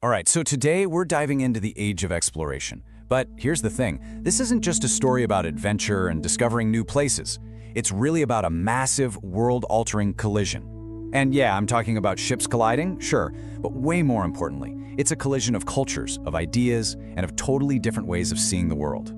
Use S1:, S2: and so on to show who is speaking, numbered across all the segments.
S1: All right, so today we're diving into the age of exploration. But here's the thing, this isn't just a story about adventure and discovering new places. It's really about a massive, world-altering collision. And yeah, I'm talking about ships colliding, sure, but way more importantly, it's a collision of cultures, of ideas, and of totally different ways of seeing the world.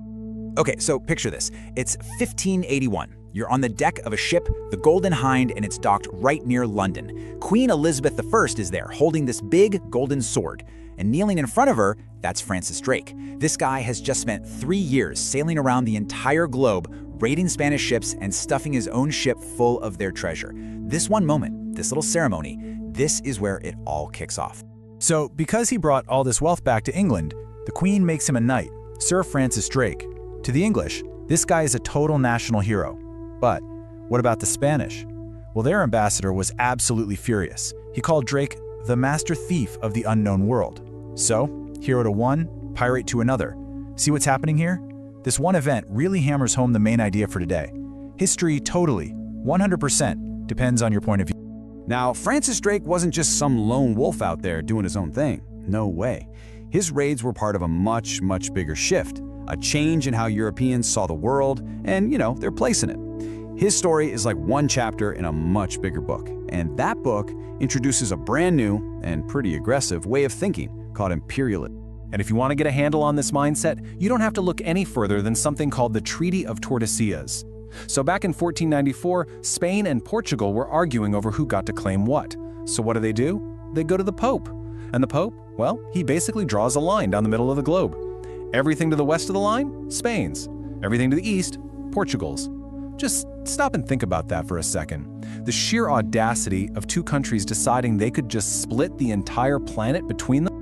S2: Okay, so picture this. It's 1581. You're on the deck of a ship, the Golden Hind, and it's docked right near London. Queen Elizabeth I is there, holding this big golden sword. And kneeling in front of her, that's Francis Drake. This guy has just spent 3 years sailing around the entire globe, raiding Spanish ships and stuffing his own ship full of their treasure. This one moment, this little ceremony, this is where it all kicks off.
S3: So, because he brought all this wealth back to England, the Queen makes him a knight, Sir Francis Drake. To the English, this guy is a total national hero. But what about the Spanish? Well, their ambassador was absolutely furious. He called Drake the master thief of the unknown world. So, hero to one, pirate to another. See what's happening here? This one event really hammers home the main idea for today. History totally, 100%, depends on your point of view.
S1: Now, Francis Drake wasn't just some lone wolf out there doing his own thing. No way. His raids were part of a much, much bigger shift, a change in how Europeans saw the world and, their place in it. His story is like one chapter in a much bigger book, and that book introduces a brand new and pretty aggressive way of thinking called imperialism.
S4: And if you want to get a handle on this mindset, you don't have to look any further than something called the Treaty of Tordesillas. So back in 1494, Spain and Portugal were arguing over who got to claim what. So what do? They go to the Pope. And the Pope, well, he basically draws a line down the middle of the globe. Everything to the west of the line, Spain's. Everything to the east, Portugal's. Just stop and think about that for a second. The sheer audacity of two countries deciding they could just split the entire planet between them.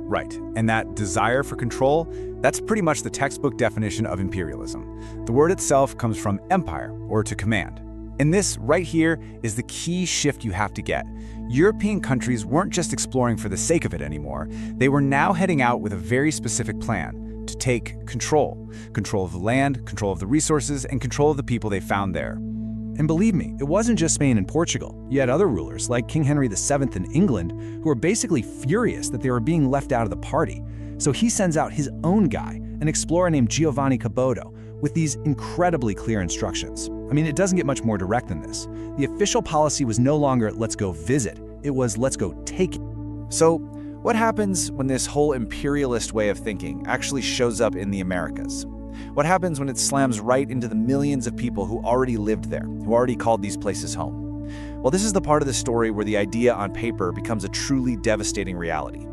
S1: Right, and that desire for control, that's pretty much the textbook definition of imperialism. The word itself comes from empire, or to command. And this right here is the key shift you have to get. European countries weren't just exploring for the sake of it anymore. They were now heading out with a very specific plan to take control. Control of the land, control of the resources, and control of the people they found there. And believe me, it wasn't just Spain and Portugal. You had other rulers, like King Henry VII in England, who were basically furious that they were being left out of the party. So he sends out his own guy, an explorer named Giovanni Caboto, with these incredibly clear instructions. I mean, it doesn't get much more direct than this. The official policy was no longer, let's go visit. It was, let's go take it.
S2: So, what happens when this whole imperialist way of thinking actually shows up in the Americas? What happens when it slams right into the millions of people who already lived there, who already called these places home? Well, this is the part of the story where the idea on paper becomes a truly devastating reality.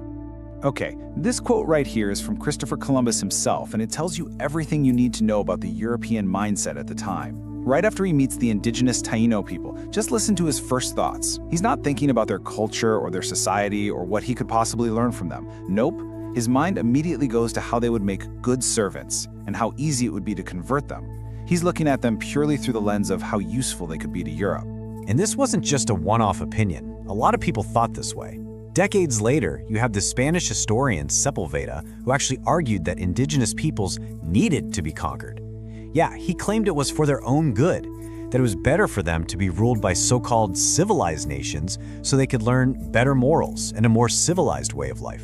S3: Okay, this quote right here is from Christopher Columbus himself, and it tells you everything you need to know about the European mindset at the time. Right after he meets the indigenous Taino people, just listen to his first thoughts. He's not thinking about their culture or their society or what he could possibly learn from them. Nope, his mind immediately goes to how they would make good servants and how easy it would be to convert them. He's looking at them purely through the lens of how useful they could be to Europe.
S5: And this wasn't just a one-off opinion. A lot of people thought this way. Decades later, you have the Spanish historian Sepúlveda, who actually argued that indigenous peoples needed to be conquered. Yeah, he claimed it was for their own good, that it was better for them to be ruled by so-called civilized nations so they could learn better morals and a more civilized way of life.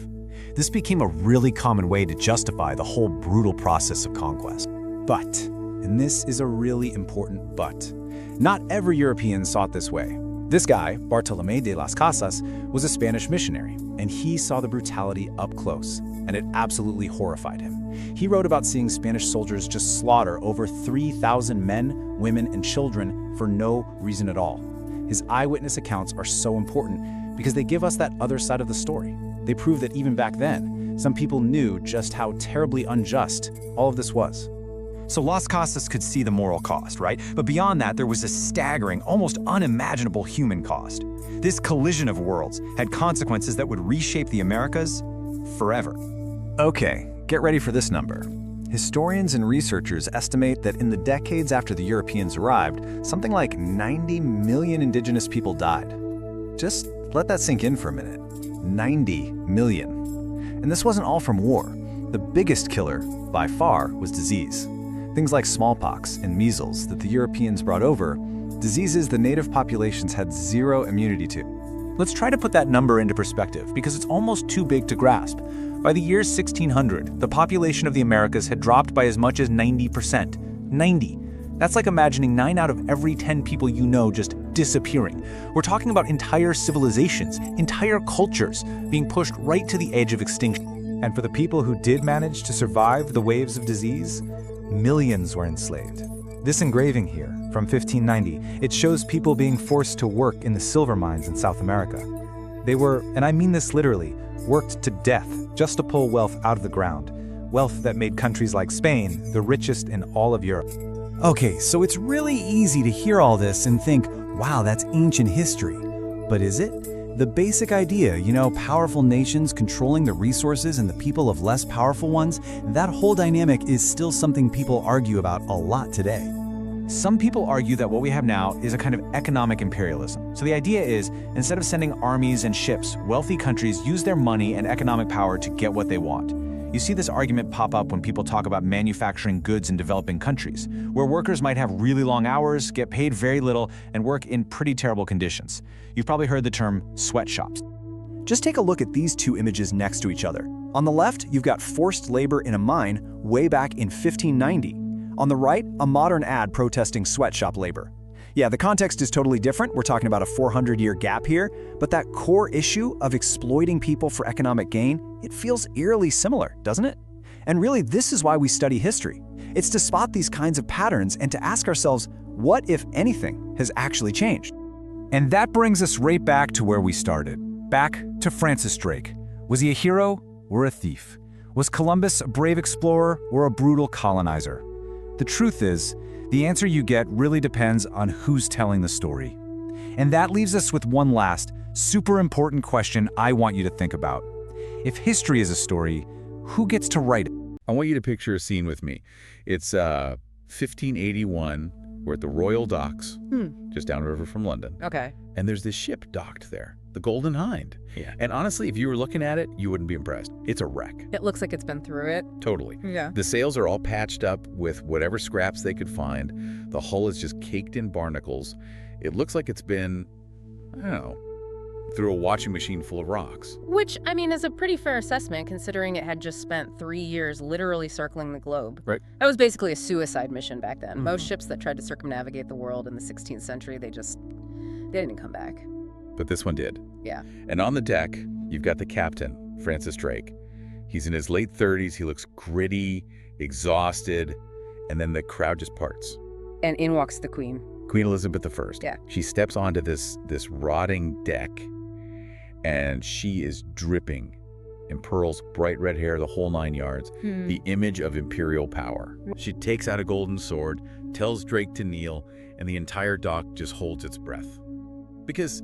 S5: This became a really common way to justify the whole brutal process of conquest.
S3: But, and this is a really important but, not every European saw it this way. This guy, Bartolomé de las Casas, was a Spanish missionary, and he saw the brutality up close, and it absolutely horrified him. He wrote about seeing Spanish soldiers just slaughter over 3,000 men, women, and children for no reason at all. His eyewitness accounts are so important because they give us that other side of the story. They prove that even back then, some people knew just how terribly unjust all of this was.
S2: So Las Casas could see the moral cost, right? But beyond that, there was a staggering, almost unimaginable human cost. This collision of worlds had consequences that would reshape the Americas forever.
S5: Okay, get ready for this number. Historians and researchers estimate that in the decades after the Europeans arrived, something like 90 million indigenous people died. Just let that sink in for a minute. 90 million. And this wasn't all from war. The biggest killer, by far, was disease. Things like smallpox and measles that the Europeans brought over, diseases the native populations had zero immunity to.
S3: Let's try to put that number into perspective, because it's almost too big to grasp. By the year 1600, the population of the Americas had dropped by as much as 90%. 90. That's like imagining 9 out of every 10 people you know just disappearing. We're talking about entire civilizations, entire cultures being pushed right to the edge of extinction. And for the people who did manage to survive the waves of disease, millions were enslaved. This engraving here, from 1590, it shows people being forced to work in the silver mines in South America. They were, and I mean this literally, worked to death just to pull wealth out of the ground. Wealth that made countries like Spain the richest in all of Europe. Okay, so it's really easy to hear all this and think, wow, that's ancient history. But is it? The basic idea, powerful nations controlling the resources and the people of less powerful ones, that whole dynamic is still something people argue about a lot today.
S2: Some people argue that what we have now is a kind of economic imperialism. So the idea is, instead of sending armies and ships, wealthy countries use their money and economic power to get what they want. You see this argument pop up when people talk about manufacturing goods in developing countries, where workers might have really long hours, get paid very little, and work in pretty terrible conditions. You've probably heard the term sweatshops.
S3: Just take a look at these two images next to each other. On the left, you've got forced labor in a mine way back in 1590. On the right, a modern ad protesting sweatshop labor. Yeah, the context is totally different. We're talking about a 400-year gap here, but that core issue of exploiting people for economic gain, it feels eerily similar, doesn't it? And really, this is why we study history. It's to spot these kinds of patterns and to ask ourselves, what, if anything, has actually changed?
S1: And that brings us right back to where we started. Back to Francis Drake. Was he a hero or a thief? Was Columbus a brave explorer or a brutal colonizer? The truth is, the answer you get really depends on who's telling the story. And that leaves us with one last, super important question I want you to think about. If history is a story, who gets to write it?
S6: I want you to picture a scene with me. It's 1581. We're at the Royal Docks, just downriver from London.
S7: Okay.
S6: And there's this ship docked there, the Golden Hind.
S5: Yeah.
S6: And honestly, if you were looking at it, you wouldn't be impressed. It's a wreck.
S7: It looks like it's been through it.
S6: Totally.
S7: Yeah.
S6: The sails are all patched up with whatever scraps they could find. The hull is just caked in barnacles. It looks like it's been, I don't know, through a washing machine full of rocks.
S7: Which, I mean, is a pretty fair assessment considering it had just spent 3 years literally circling the globe.
S6: Right.
S7: That was basically a suicide mission back then. Most ships that tried to circumnavigate the world in the 16th century, they didn't come back.
S6: But this one did.
S7: Yeah.
S6: And on the deck, you've got the captain, Francis Drake. He's in his late 30s. He looks gritty, exhausted, and then the crowd just parts.
S7: And in walks the Queen.
S6: Queen Elizabeth I.
S7: Yeah.
S6: She steps onto this rotting deck, and she is dripping in pearls, bright red hair, the whole 9 yards, the image of imperial power. She takes out a golden sword, tells Drake to kneel, and the entire dock just holds its breath. Because,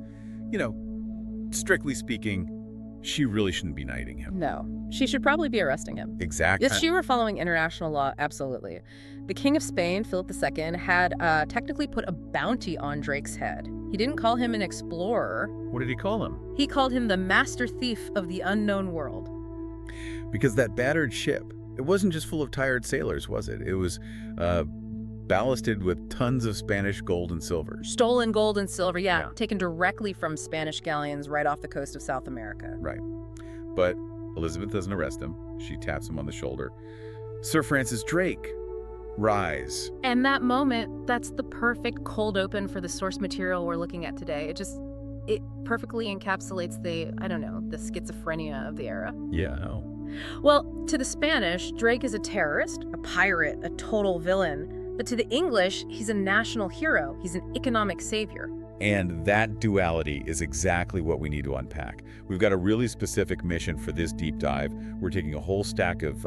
S6: strictly speaking, she really shouldn't be knighting him.
S7: No. She should probably be arresting him.
S6: Exactly.
S7: If she were following international law, absolutely. The King of Spain, Philip II, had technically put a bounty on Drake's head. He didn't call him an explorer.
S6: What did he call him?
S7: He called him the master thief of the unknown world.
S6: Because that battered ship, it wasn't just full of tired sailors, was it? It was ballasted with tons of Spanish gold and silver.
S7: Stolen gold and silver, yeah, taken directly from Spanish galleons right off the coast of South America.
S6: Right. But Elizabeth doesn't arrest him. She taps him on the shoulder. Sir Francis Drake, rise.
S7: And that moment, that's the perfect cold open for the source material we're looking at today. It perfectly encapsulates the schizophrenia of the era.
S6: Yeah, I know.
S7: Well, to the Spanish, Drake is a terrorist, a pirate, a total villain. But to the English, he's a national hero. He's an economic savior.
S6: And that duality is exactly what we need to unpack. We've got a really specific mission for this deep dive. We're taking a whole stack of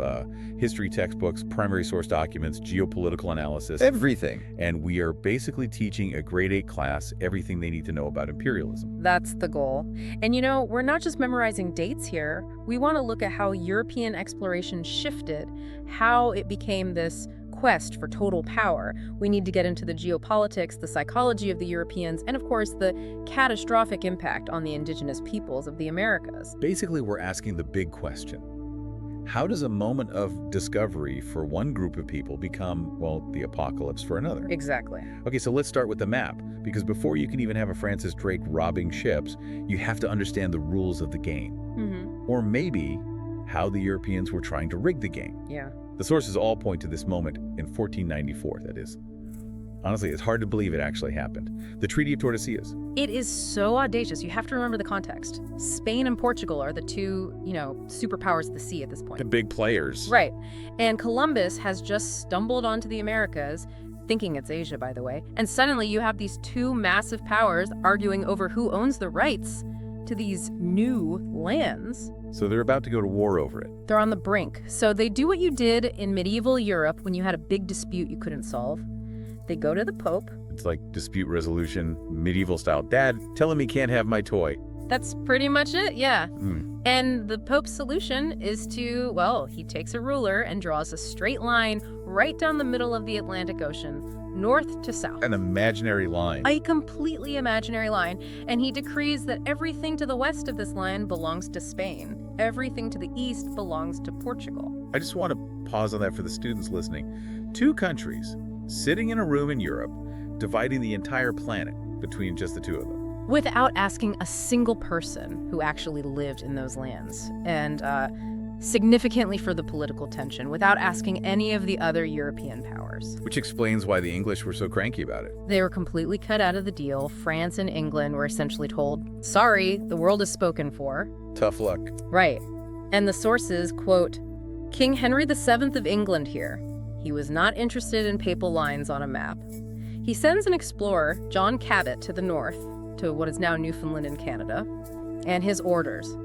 S6: history textbooks, primary source documents, geopolitical analysis.
S5: Everything.
S6: And we are basically teaching a grade 8 class everything they need to know about imperialism.
S7: That's the goal. And we're not just memorizing dates here. We want to look at how European exploration shifted, how it became this quest for total power. We need to get into the geopolitics, the psychology of the Europeans, and of course the catastrophic impact on the indigenous peoples of the Americas.
S6: Basically, we're asking the big question. How does a moment of discovery for one group of people become, well, the apocalypse for another?
S7: Exactly.
S6: Okay, so let's start with the map, because before you can even have a Francis Drake robbing ships, you have to understand the rules of the game. Or maybe how the Europeans were trying to rig the game.
S7: Yeah.
S6: The sources all point to this moment in 1494, that is. Honestly, it's hard to believe it actually happened. The Treaty of Tordesillas.
S7: It is so audacious. You have to remember the context. Spain and Portugal are the two, superpowers of the sea at this point.
S6: The big players.
S7: Right. And Columbus has just stumbled onto the Americas, thinking it's Asia, by the way. And suddenly you have these two massive powers arguing over who owns the rights to these new lands.
S6: So they're about to go to war over it.
S7: They're on the brink. So they do what you did in medieval Europe when you had a big dispute you couldn't solve. They go to the Pope.
S6: It's like dispute resolution, medieval style. Dad, tell him he can't have my toy.
S7: That's pretty much it, yeah. And the Pope's solution is to, he takes a ruler and draws a straight line right down the middle of the Atlantic Ocean, north to south.
S6: An imaginary line.
S7: A completely imaginary line. And he decrees that everything to the west of this line belongs to Spain. Everything to the east belongs to Portugal.
S6: I just want to pause on that for the students listening. Two countries sitting in a room in Europe, dividing the entire planet between just the two of them.
S7: Without asking a single person who actually lived in those lands. And significantly for the political tension, without asking any of the other European powers.
S6: Which explains why the English were so cranky about it.
S7: They were completely cut out of the deal. France and England were essentially told, sorry, the world is spoken for.
S6: Tough luck.
S7: Right. And the sources, quote, King Henry VII of England here. He was not interested in papal lines on a map. He sends an explorer, John Cabot, to the north, to what is now Newfoundland in Canada, and his orders.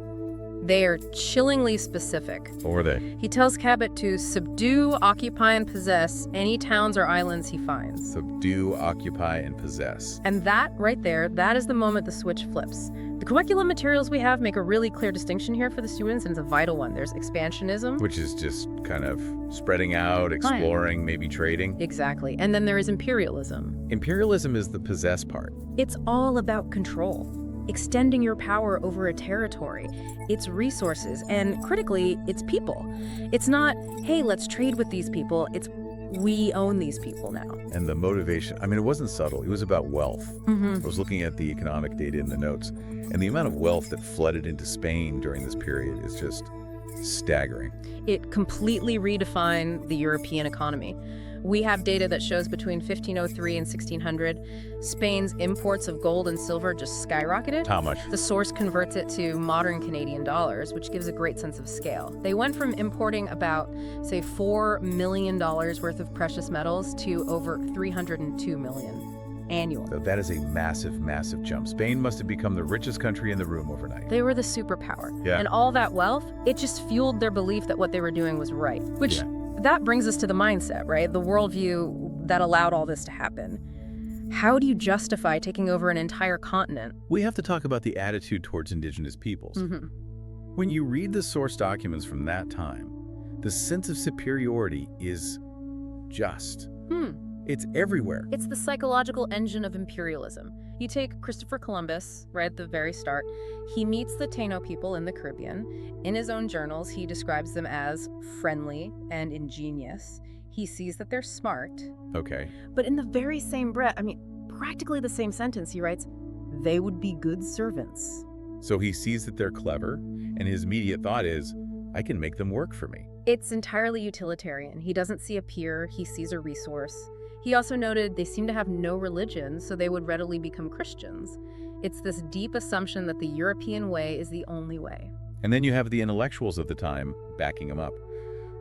S7: They are chillingly specific.
S6: What were they?
S7: He tells Cabot to subdue, occupy, and possess any towns or islands he finds.
S6: Subdue, occupy, and possess.
S7: And that, right there, that is the moment the switch flips. The curriculum materials we have make a really clear distinction here for the students, and it's a vital one. There's expansionism.
S6: Which is just kind of spreading out, exploring, maybe trading.
S7: Exactly. And then there is imperialism.
S6: Imperialism is the possess part.
S7: It's all about control. Extending your power over a territory, its resources, and critically, its people. It's not, hey, let's trade with these people. It's, we own these people now.
S6: And the motivation, I mean, it wasn't subtle. It was about wealth.
S7: Mm-hmm.
S6: I was looking at the economic data in the notes, and the amount of wealth that flooded into Spain during this period is just staggering.
S7: It completely redefined the European economy. We have data that shows between 1503 and 1600, Spain's imports of gold and silver just skyrocketed.
S6: How much?
S7: The source converts it to modern Canadian dollars, which gives a great sense of scale. They went from importing about, say, $4 million worth of precious metals to over $302 million annually.
S6: So that is a massive, massive jump. Spain must have become the richest country in the room overnight.
S7: They were the superpower.
S6: Yeah.
S7: And all that wealth, it just fueled their belief that what they were doing was right, which... That brings us to the mindset, right? The worldview that allowed all this to happen. How do you justify taking over an entire continent?
S6: We have to talk about the attitude towards Indigenous peoples.
S7: Mm-hmm.
S6: When you read the source documents from that time, the sense of superiority is just. It's everywhere.
S7: It's the psychological engine of imperialism. You take Christopher Columbus, right at the very start. He meets the Taino people in the Caribbean. In his own journals, he describes them as friendly and ingenious. He sees that they're smart.
S6: Okay.
S7: But in the very same breath, practically the same sentence, he writes, they would be good servants.
S6: So he sees that they're clever, and his immediate thought is, I can make them work for me.
S7: It's entirely utilitarian. He doesn't see a peer, he sees a resource. He also noted they seem to have no religion, so they would readily become Christians. It's this deep assumption that the European way is the only way.
S6: And then you have the intellectuals of the time backing him up.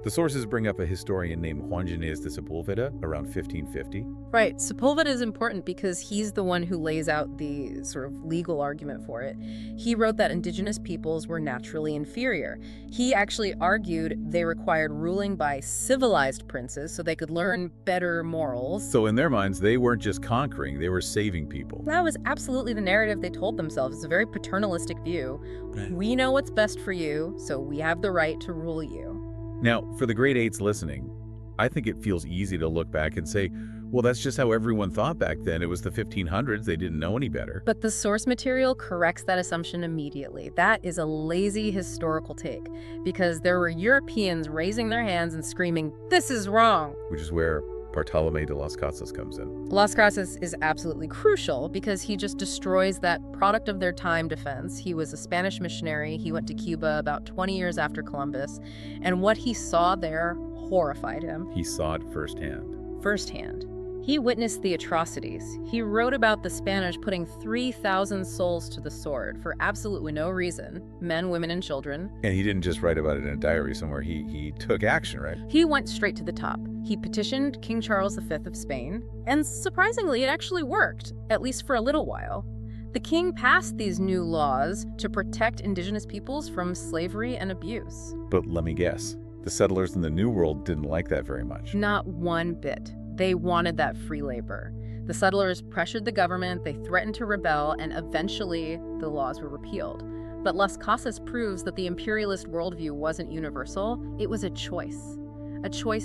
S6: The sources bring up a historian named Juan Ginés de Sepúlveda around 1550.
S7: Right. Sepúlveda is important because he's the one who lays out the sort of legal argument for it. He wrote that indigenous peoples were naturally inferior. He actually argued they required ruling by civilized princes so they could learn better morals.
S6: So in their minds, they weren't just conquering, they were saving people.
S7: That was absolutely the narrative they told themselves. It's a very paternalistic view.
S6: Right.
S7: We know what's best for you, so we have the right to rule you.
S6: Now, for the grade 8s listening, I think it feels easy to look back and say, Well, that's just how everyone thought back then. It was the 1500s. They didn't know any better.
S7: But the source material corrects that assumption immediately. That is a lazy historical take, because there were Europeans raising their hands and screaming, "This is wrong!"
S6: Which is where Bartolomé de las Casas comes in.
S7: Las Casas is absolutely crucial because he just destroys that product of their time defense. He was a Spanish missionary. He went to Cuba about 20 years after Columbus, and what he saw there horrified him.
S6: He saw it firsthand.
S7: Firsthand. He witnessed the atrocities. He wrote about the Spanish putting 3,000 souls to the sword for absolutely no reason, men, women, and children.
S6: And he didn't just write about it in a diary somewhere. He took action, right?
S7: He went straight to the top. He petitioned King Charles V of Spain, and surprisingly, it actually worked, at least for a little while. The king passed these new laws to protect indigenous peoples from slavery and abuse.
S6: But let me guess, the settlers in the New World didn't like that very much.
S7: Not one bit. They wanted that free labor. The settlers pressured the government, they threatened to rebel, and eventually the laws were repealed. But Las Casas proves that the imperialist worldview wasn't universal. It was a choice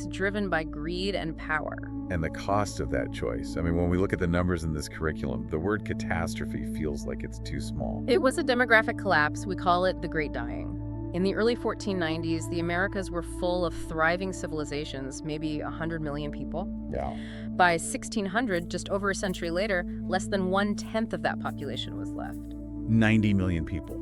S7: driven by greed and power.
S6: And the cost of that choice. I mean, when we look at the numbers in this curriculum, the word catastrophe feels like it's too small.
S7: It was a demographic collapse. We call it the Great Dying. In the early 1490s, the Americas were full of thriving civilizations, maybe 100 million people.
S6: Yeah.
S7: By 1600, just over a century later, less than 1/10 of that population was left.
S6: 90 million people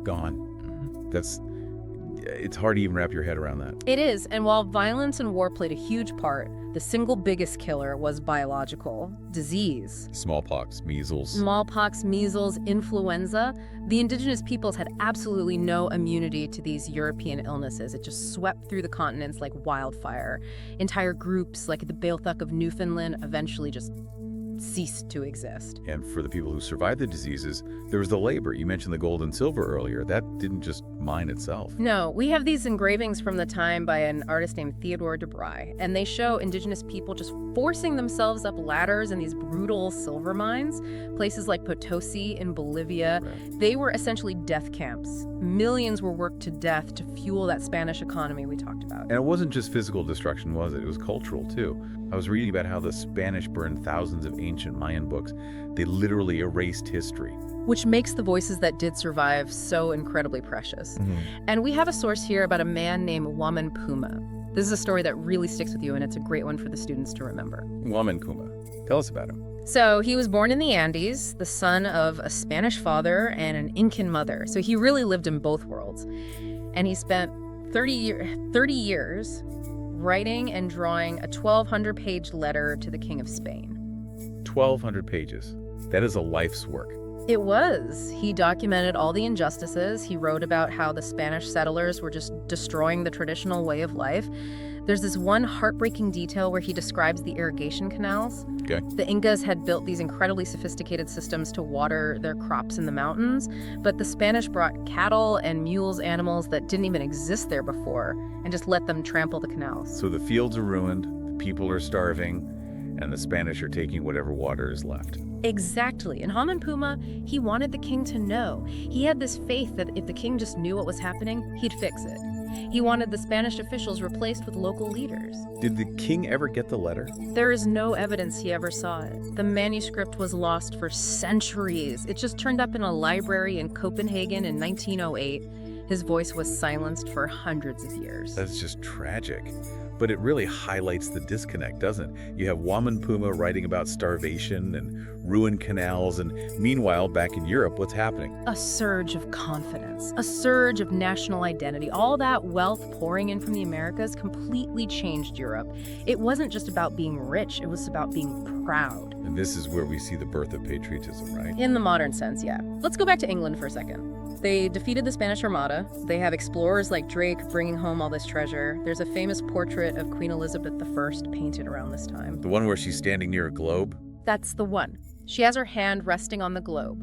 S6: gone. It's hard to even wrap your head around that.
S7: It is, and while violence and war played a huge part, the single biggest killer was biological disease.
S6: Smallpox, measles.
S7: Smallpox, measles, influenza. The indigenous peoples had absolutely no immunity to these European illnesses. It just swept through the continents like wildfire. Entire groups, like the Beothuk of Newfoundland, eventually just ceased to exist.
S6: And for the people who survived the diseases, there was the labor. You mentioned the gold and silver earlier. That didn't just mine itself.
S7: No, we have these engravings from the time by an artist named Theodore de Bry, and they show indigenous people just forcing themselves up ladders in these brutal silver mines. Places like Potosi in Bolivia, they were essentially death camps. Millions were worked to death to fuel that Spanish economy we talked about.
S6: And it wasn't just physical destruction, was it? It was cultural, too. I was reading about how the Spanish burned thousands of ancient Mayan books. They literally erased history.
S7: Which makes the voices that did survive so incredibly precious. And we have a source here about a man named Waman Puma. This is a story that really sticks with you, and it's a great one for the students to remember.
S6: Waman Puma. Tell us about him.
S7: So he was born in the Andes, the son of a Spanish father and an Incan mother. So he really lived in both worlds. And he spent 30 years writing and drawing a 1,200-page letter to the King of Spain.
S6: 1,200 pages. That is a life's work.
S7: It was. He documented all the injustices. He wrote about how the Spanish settlers were just destroying the traditional way of life. There's this one heartbreaking detail where he describes the irrigation canals.
S6: Okay.
S7: The Incas had built these incredibly sophisticated systems to water their crops in the mountains, but the Spanish brought cattle and mules, animals that didn't even exist there before, and just let them trample the canals.
S6: So the fields are ruined, the people are starving, and the Spanish are taking whatever water is left.
S7: Exactly. And Waman Puma, he wanted the king to know. He had this faith that if the king just knew what was happening, he'd fix it. He wanted the Spanish officials replaced with local leaders.
S6: Did the king ever get the letter?
S7: There is no evidence he ever saw it. The manuscript was lost for centuries. It just turned up in a library in Copenhagen in 1908. His voice was silenced for hundreds of years.
S6: That's just tragic. But it really highlights the disconnect, doesn't it? You have Waman Puma writing about starvation and ruined canals, and meanwhile, back in Europe, what's happening?
S7: A surge of confidence, a surge of national identity. All that wealth pouring in from the Americas completely changed Europe. It wasn't just about being rich, it was about being proud.
S6: And this is where we see the birth of patriotism, right?
S7: In the modern sense, yeah. Let's go back to England for a second. They defeated the Spanish Armada. They have explorers like Drake bringing home all this treasure. There's a famous portrait of Queen Elizabeth I painted around this time.
S6: The one where she's standing near a globe?
S7: That's the one. She has her hand resting on the globe,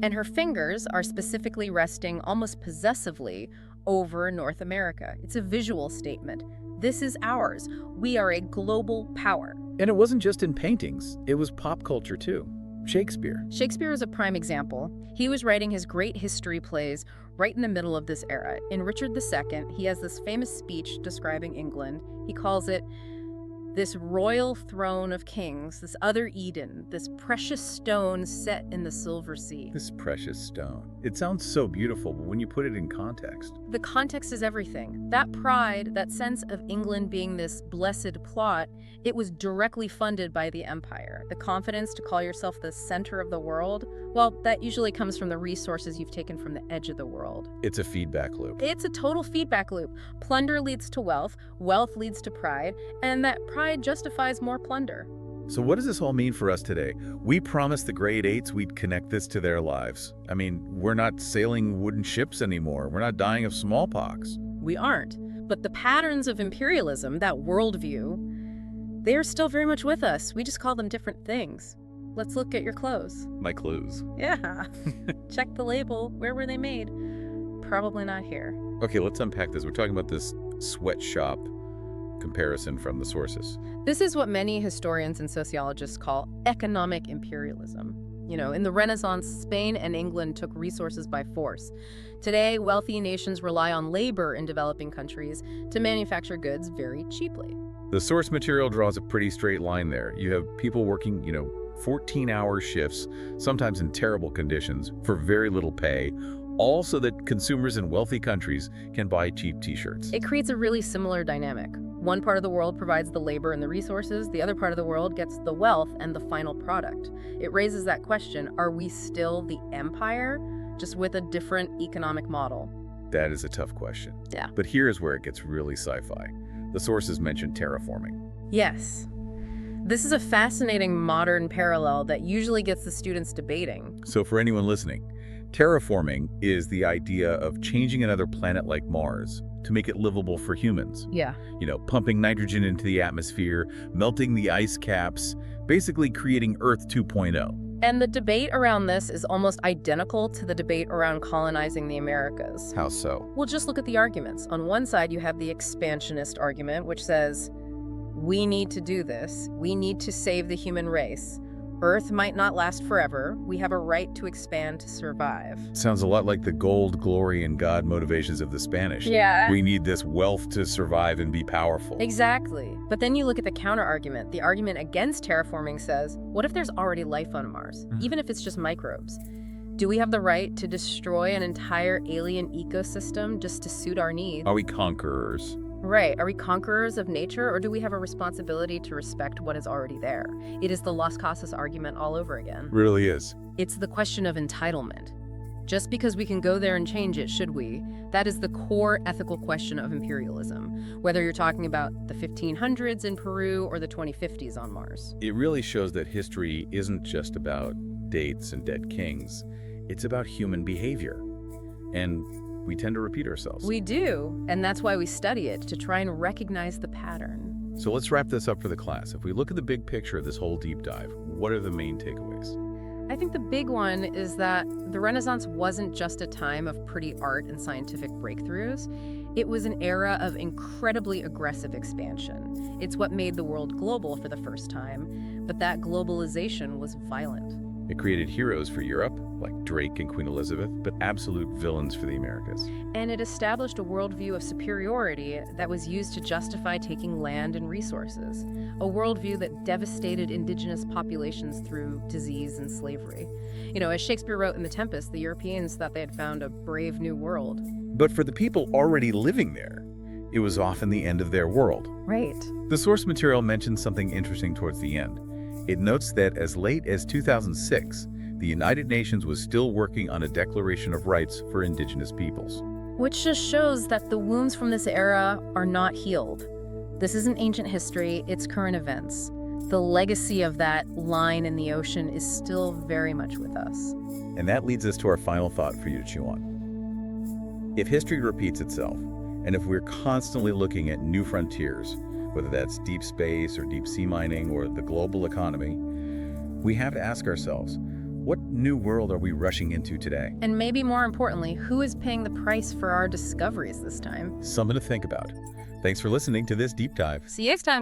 S7: and her fingers are specifically resting almost possessively over North America. It's a visual statement. This is ours. We are a global power.
S6: And it wasn't just in paintings. It was pop culture, too. Shakespeare.
S7: Shakespeare is a prime example. He was writing his great history plays right in the middle of this era. In Richard II, he has this famous speech describing England. He calls it This royal throne of kings, this other Eden, this precious stone set in the Silver Sea.
S6: This precious stone. It sounds so beautiful, but when you put it in context.
S7: The context is everything. That pride, that sense of England being this blessed plot, it was directly funded by the empire. The confidence to call yourself the center of the world, well, that usually comes from the resources you've taken from the edge of the world.
S6: It's a feedback loop.
S7: It's a total feedback loop. Plunder leads to wealth, wealth leads to pride, and that pride justifies more plunder.
S6: So what does this all mean for us today? We promised the grade 8s we'd connect this to their lives. I mean, we're not sailing wooden ships anymore. We're not dying of smallpox.
S7: We aren't. But the patterns of imperialism, that worldview, they are still very much with us. We just call them different things. Let's look at your clothes.
S6: My clothes.
S7: Yeah. Check the label. Where were they made? Probably not here.
S6: Okay, let's unpack this. We're talking about this sweatshop comparison from the sources.
S7: This is what many historians and sociologists call economic imperialism. You know, in the Renaissance, Spain and England took resources by force. Today, wealthy nations rely on labor in developing countries to manufacture goods very cheaply.
S6: The source material draws a pretty straight line there. You have people working, 14-hour shifts, sometimes in terrible conditions, for very little pay, all so that consumers in wealthy countries can buy cheap t-shirts.
S7: It creates a really similar dynamic. One part of the world provides the labor and the resources, the other part of the world gets the wealth and the final product. It raises that question, are we still the empire, just with a different economic model?
S6: That is a tough question.
S7: Yeah.
S6: But here's where it gets really sci-fi. The sources mention terraforming.
S7: Yes. This is a fascinating modern parallel that usually gets the students debating.
S6: So for anyone listening, terraforming is the idea of changing another planet like Mars to make it livable for humans.
S7: Yeah.
S6: Pumping nitrogen into the atmosphere, melting the ice caps, basically creating Earth 2.0.
S7: And the debate around this is almost identical to the debate around colonizing the Americas.
S6: How so?
S7: Well, just look at the arguments. On one side, you have the expansionist argument, which says, we need to do this. We need to save the human race. Earth might not last forever. We have a right to expand to survive.
S6: Sounds a lot like the gold, glory, and God motivations of the Spanish.
S7: Yeah.
S6: We need this wealth to survive and be powerful.
S7: Exactly. But then you look at the counter-argument. The argument against terraforming says, what if there's already life on Mars, even if it's just microbes? Do we have the right to destroy an entire alien ecosystem just to suit our needs?
S6: Are we conquerors?
S7: Right. Are we conquerors of nature, or do we have a responsibility to respect what is already there? It is the Las Casas argument all over again.
S6: Really is.
S7: It's the question of entitlement. Just because we can go there and change it, should we? That is the core ethical question of imperialism, whether you're talking about the 1500s in Peru or the 2050s on Mars.
S6: It really shows that history isn't just about dates and dead kings. It's about human behavior. And we tend to repeat ourselves.
S7: We do, and that's why we study it, to try and recognize the pattern.
S6: So let's wrap this up for the class. If we look at the big picture of this whole deep dive, what are the main takeaways?
S7: I think the big one is that the Renaissance wasn't just a time of pretty art and scientific breakthroughs. It was an era of incredibly aggressive expansion. It's what made the world global for the first time, but that globalization was violent.
S6: It created heroes for Europe, like Drake and Queen Elizabeth, but absolute villains for the Americas.
S7: And it established a worldview of superiority that was used to justify taking land and resources, a worldview that devastated indigenous populations through disease and slavery. As Shakespeare wrote in The Tempest, the Europeans thought they had found a brave new world.
S6: But for the people already living there, it was often the end of their world.
S7: Right.
S6: The source material mentions something interesting towards the end. It notes that as late as 2006, the United Nations was still working on a Declaration of Rights for Indigenous peoples.
S7: Which just shows that the wounds from this era are not healed. This isn't ancient history, it's current events. The legacy of that line in the ocean is still very much with us.
S6: And that leads us to our final thought for you to chew on. If history repeats itself, and if we're constantly looking at new frontiers, whether that's deep space or deep sea mining or the global economy, we have to ask ourselves, what new world are we rushing into today?
S7: And maybe more importantly, who is paying the price for our discoveries this time?
S6: Something to think about. Thanks for listening to this deep dive.
S7: See you next time.